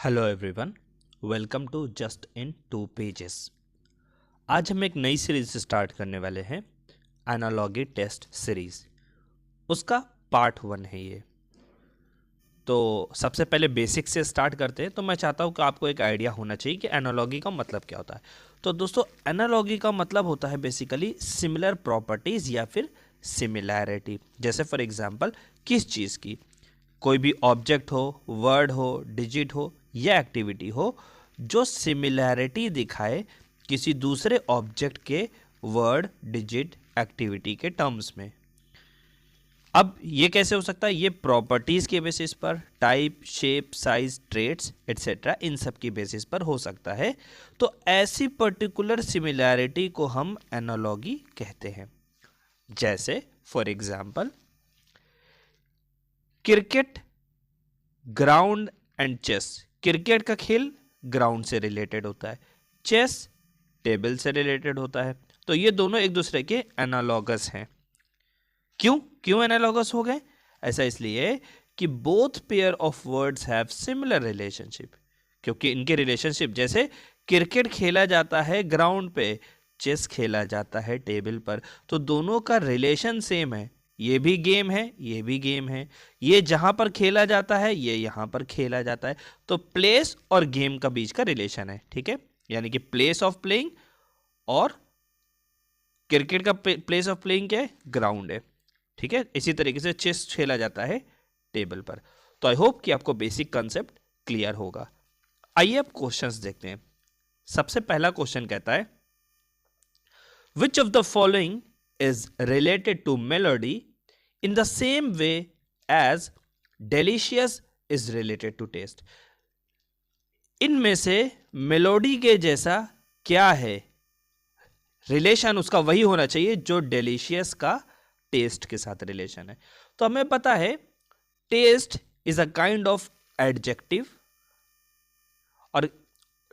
Hello everyone, welcome to just in 2 pages. आज हम एक नई सीरीज स्टार्ट करने वाले हैं, एनालॉगी टेस्ट सीरीज। उसका पार्ट 1 है ये। तो सबसे पहले बेसिक से स्टार्ट करते हैं। तो मैं चाहता हूँ कि आपको एक आइडिया होना चाहिए कि एनालॉगी का मतलब क्या होता है। तो दोस्तों, एनालॉगी का मतलब होता है बेसिकली सिमिलर प्रॉपर्टीज या फिर सिमिलैरिटी। जैसे फॉर एग्जांपल, किस चीज़ की, कोई भी ऑब्जेक्ट हो, वर्ड हो, डिजिट हो या एक्टिविटी हो जो सिमिलैरिटी दिखाए किसी दूसरे ऑब्जेक्ट के वर्ड, डिजिट, एक्टिविटी के टर्म्स में। अब ये कैसे हो सकता है? ये प्रॉपर्टीज के बेसिस पर, type, shape, size, traits etcetera, इन सब की बेसिस पर हो सकता है। तो ऐसी पर्टिकुलर सिमिलैरिटी को हम एनालॉगी कहते हैं। जैसे for example, cricket, ground and chess. Cricket का खेल ग्राउंड से रिलेटेड होता है, चेस टेबल से रिलेटेड होता है। तो ये दोनों एक दूसरे के एनालॉगस हैं। क्यों क्यों एनालॉगस हो गए? ऐसा इसलिए कि both pair of words have similar relationship. क्योंकि इनके रिलेशनशिप, जैसे क्रिकेट खेला जाता है ग्राउंड पे, चेस खेला जाता है टेबल पर, तो दोनों का रिलेशन सेम है। ये भी गेम है, ये भी गेम है। ये जहां पर खेला जाता है, ये यहां पर खेला जाता है। तो प्लेस और गेम का बीच का रिलेशन है, ठीक है। यानी कि प्लेस ऑफ प्लेइंग, और क्रिकेट का प्लेस ऑफ प्लेइंग क्या है? ग्राउंड है, ठीक है। इसी तरीके से चेस खेला जाता है टेबल पर। तो आई होप कि आपको बेसिक कंसेप्ट क्लियर होगा। आइए अब क्वेश्चंस देखते हैं। सबसे पहला क्वेश्चन कहता है, which of the following is related to melody in the same way as delicious is related to taste. इनमें से मेलोडी के जैसा क्या है? रिलेशन उसका वही होना चाहिए जो डेलिशियस का टेस्ट के साथ रिलेशन है। तो हमें पता है taste is a kind of adjective, और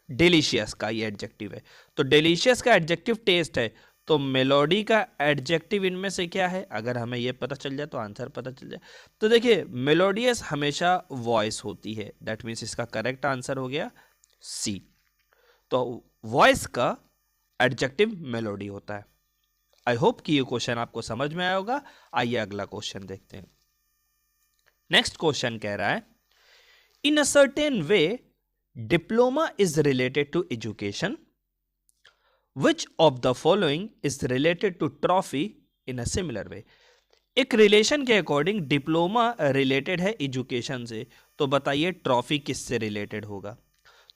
डिलीशियस का ये एडजेक्टिव है। तो डिलीशियस का एडजेक्टिव टेस्ट है, तो मेलोडी का एडजेक्टिव इनमें से क्या है? अगर हमें ये पता चल जाए तो आंसर पता चल जाए। तो देखिए, मेलोडियस हमेशा वॉइस होती है, दैट मीन्स इसका करेक्ट आंसर हो गया सी। तो वॉइस का एडजेक्टिव मेलोडी होता है। आई होप कि ये क्वेश्चन आपको समझ में आया होगा। आइए अगला क्वेश्चन देखते हैं। नेक्स्ट क्वेश्चन कह रहा है, in a certain way diploma is related to education, which of the following is related to trophy in a similar way. एक रिलेशन के अकॉर्डिंग डिप्लोमा रिलेटेड है एजुकेशन से, तो बताइए ट्रॉफी किससे रिलेटेड होगा?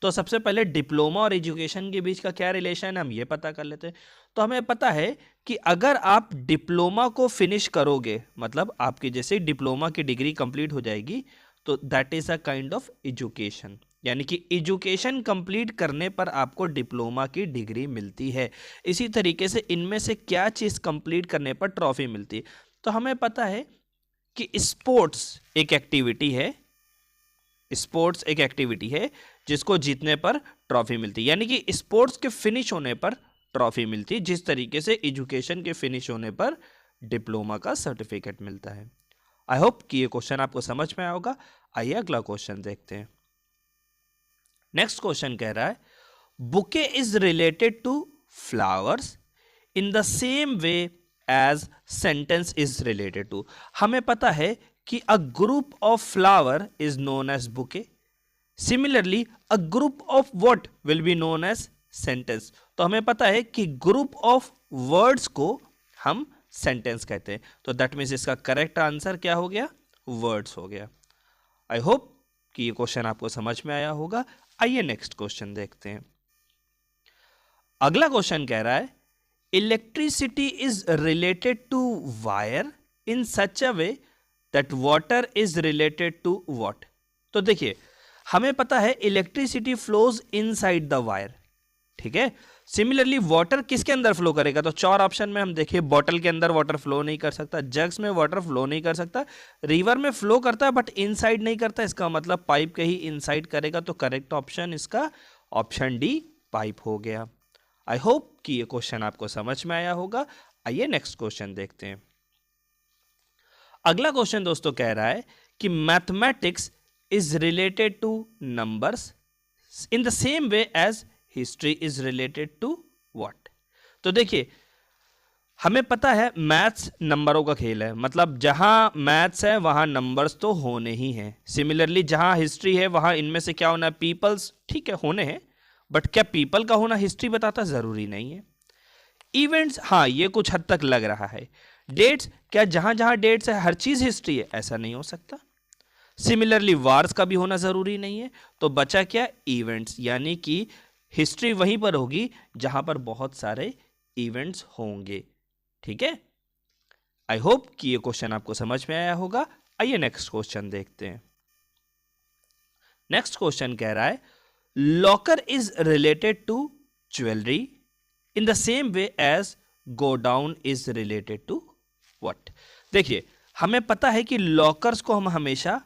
तो सबसे पहले डिप्लोमा और एजुकेशन के बीच का क्या रिलेशन है, हम ये पता कर लेते हैं। तो हमें पता है कि अगर आप डिप्लोमा को फिनिश करोगे, मतलब आपकी जैसे डिप्लोमा की डिग्री कंप्लीट हो जाएगी, तो that is a kind of education. यानी कि एजुकेशन कंप्लीट करने पर आपको डिप्लोमा की डिग्री मिलती है। इसी तरीके से इनमें से क्या चीज़ कंप्लीट करने पर ट्रॉफी मिलती है? तो हमें पता है कि स्पोर्ट्स एक एक्टिविटी है, स्पोर्ट्स एक एक्टिविटी है जिसको जीतने पर ट्रॉफी मिलती है, यानी कि स्पोर्ट्स के फिनिश होने पर ट्रॉफी मिलती है, जिस तरीके से एजुकेशन के फिनिश होने पर डिप्लोमा का सर्टिफिकेट मिलता है। आई होप कि ये क्वेश्चन आपको समझ में आया होगा। आइए अगला क्वेश्चन देखते हैं। नेक्स्ट क्वेश्चन कह रहा है, bouquet is related to flowers in the same way as sentence is related to. हमें पता है कि a group of flower is known as bouquet, similarly a group of what will be known as sentence. तो हमें पता है कि group of words को हम सेंटेंस कहते हैं। तो दैट मीन्स इसका करेक्ट आंसर क्या हो गया? वर्ड्स हो गया। आई होप कि ये क्वेश्चन आपको समझ में आया होगा। आइए नेक्स्ट क्वेश्चन देखते हैं। अगला क्वेश्चन कह रहा है, electricity is related to wire in such a way that water is related to what. तो देखिए, हमें पता है electricity flows inside the wire, ठीक है। सिमिलरली वाटर किसके अंदर फ्लो करेगा? तो 4 ऑप्शन में हम देखिए, बॉटल के अंदर वाटर फ्लो नहीं कर सकता, जग्स में वाटर फ्लो नहीं कर सकता, रिवर में फ्लो करता है बट इनसाइड नहीं करता। इसका मतलब पाइप के ही इनसाइड करेगा। तो करेक्ट ऑप्शन इसका ऑप्शन डी, पाइप हो गया। आई होप कि ये क्वेश्चन आपको समझ में आया होगा। आइए नेक्स्ट क्वेश्चन देखते हैं। अगला क्वेश्चन दोस्तों कह रहा है कि mathematics is related to numbers in the same way as history is related to what. तो देखिए हमें पता है मैथ्स नंबरों का खेल है, मतलब जहां मैथ्स है वहां नंबर्स तो होने ही हैं। सिमिलरली जहां हिस्ट्री है वहां इनमें से क्या होना है, पीपल्स, ठीक है होने हैं, बट क्या पीपल का होना हिस्ट्री बताता, जरूरी नहीं है। इवेंट्स, हाँ ये कुछ हद तक लग रहा है। डेट्स, क्या जहां जहां डेट्स है हर चीज हिस्ट्री है, ऐसा नहीं हो सकता। सिमिलरली वार्स का भी होना जरूरी नहीं है। तो बचा क्या, इवेंट्स, यानी कि हिस्ट्री वहीं पर होगी जहां पर बहुत सारे इवेंट्स होंगे। ठीक है, आई होप कि ये क्वेश्चन आपको समझ में आया होगा। आइए नेक्स्ट क्वेश्चन देखते हैं। नेक्स्ट क्वेश्चन कह रहा है locker is related to jewellery in the same way as godown is related to what. देखिए हमें पता है कि लॉकर्स को हम हमेशा,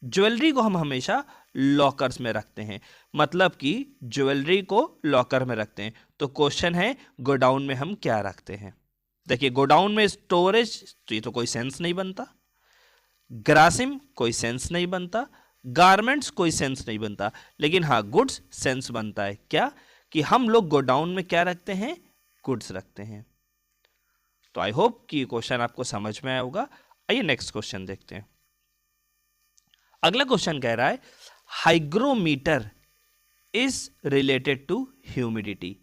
ज्वेलरी को हम हमेशा लॉकर्स में रखते हैं, मतलब कि ज्वेलरी को लॉकर में रखते हैं। तो क्वेश्चन है गोडाउन में हम क्या रखते हैं। देखिए गोडाउन में स्टोरेज, तो ये तो कोई सेंस नहीं बनता। ग्रासिम कोई सेंस नहीं बनता। गारमेंट्स कोई सेंस नहीं बनता। लेकिन हाँ गुड्स सेंस बनता है। क्या, कि हम लोग गोडाउन में क्या रखते हैं, गुड्स रखते हैं। तो आई होप कि ये क्वेश्चन आपको समझ में आया होगा। आइए नेक्स्ट क्वेश्चन देखते हैं। अगला क्वेश्चन कह रहा है hygrometer is related to humidity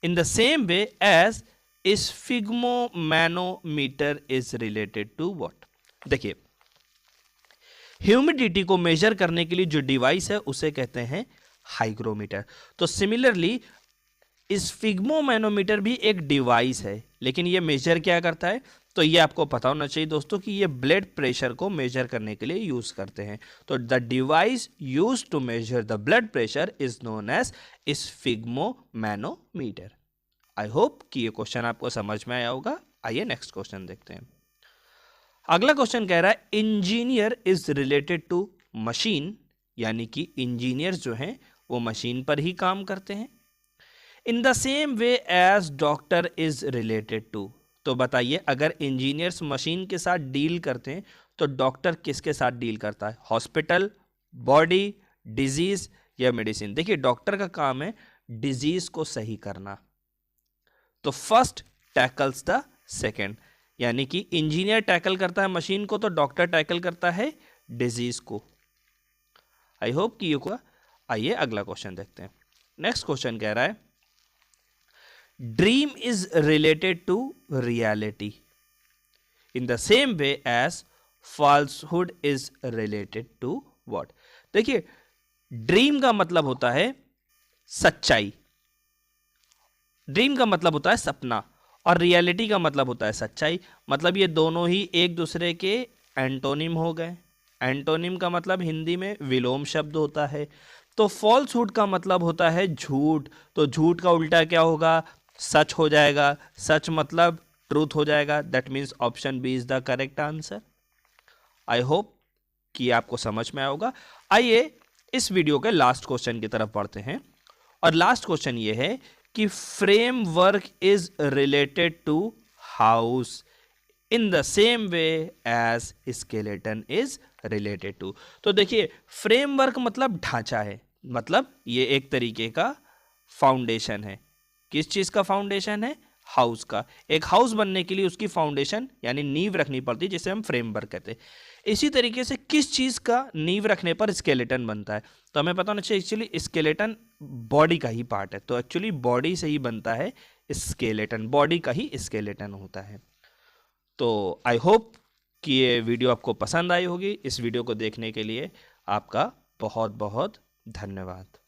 in the same way as sphygmomanometer is related to what. देखिए ह्यूमिडिटी को मेजर करने के लिए जो डिवाइस है उसे कहते हैं हाइग्रोमीटर। तो सिमिलरली स्फिग्मोमैनोमीटर भी एक डिवाइस है, लेकिन ये मेजर क्या करता है, तो ये आपको पता होना चाहिए दोस्तों कि ये ब्लड प्रेशर को मेजर करने के लिए यूज करते हैं। तो the device use to measure the blood pressure is known as sphygmomanometer. I hope कि ये क्वेश्चन आपको समझ में आया होगा। आइए नेक्स्ट क्वेश्चन देखते हैं। अगला क्वेश्चन कह रहा है engineer is related to machine, यानी कि इंजीनियर्स जो हैं वो मशीन पर ही काम करते हैं। In the same way as doctor is related to. तो बताइए अगर इंजीनियर्स मशीन के साथ डील करते हैं तो डॉक्टर किसके साथ डील करता है, हॉस्पिटल, बॉडी, डिजीज या मेडिसिन। देखिए डॉक्टर का काम है डिजीज को सही करना, तो फर्स्ट टैकल्स द सेकेंड, यानी कि इंजीनियर टैकल करता है मशीन को तो डॉक्टर टैकल करता है डिजीज को। आई होप कि ये को। आइए अगला क्वेश्चन देखते हैं। नेक्स्ट क्वेश्चन कह रहा है dream is related to reality in the same way as falsehood is related to what. देखिए ड्रीम का मतलब होता है सच्चाई, ड्रीम का मतलब होता है सपना, और रियलिटी का मतलब होता है सच्चाई। मतलब ये दोनों ही एक दूसरे के एंटोनिम हो गए। एंटोनिम का मतलब हिंदी में विलोम शब्द होता है। तो फॉल्सहुड का मतलब होता है झूठ, तो झूठ का उल्टा क्या होगा, सच हो जाएगा। सच मतलब ट्रूथ हो जाएगा। That means option B is the correct answer. I hope कि आपको समझ में आया होगा। आइए इस वीडियो के लास्ट क्वेश्चन की तरफ बढ़ते हैं, और लास्ट क्वेश्चन ये है कि framework is related to house in the same way as skeleton is related to. तो देखिए फ्रेमवर्क मतलब ढांचा है, मतलब ये एक तरीके का फाउंडेशन है। किस चीज का फाउंडेशन है, हाउस का। एक हाउस बनने के लिए उसकी फाउंडेशन यानी नींव रखनी पड़ती है, जिसे हम फ्रेमवर्क कहते हैं। इसी तरीके से किस चीज का नींव रखने पर स्केलेटन बनता है, तो हमें पता होना चाहिए एक्चुअली स्केलेटन बॉडी का ही पार्ट है। तो एक्चुअली बॉडी से ही बनता है स्केलेटन, बॉडी का ही स्केलेटन होता है। तो आई होप कि ये वीडियो आपको पसंद आई होगी। इस वीडियो को देखने के लिए आपका बहुत बहुत धन्यवाद।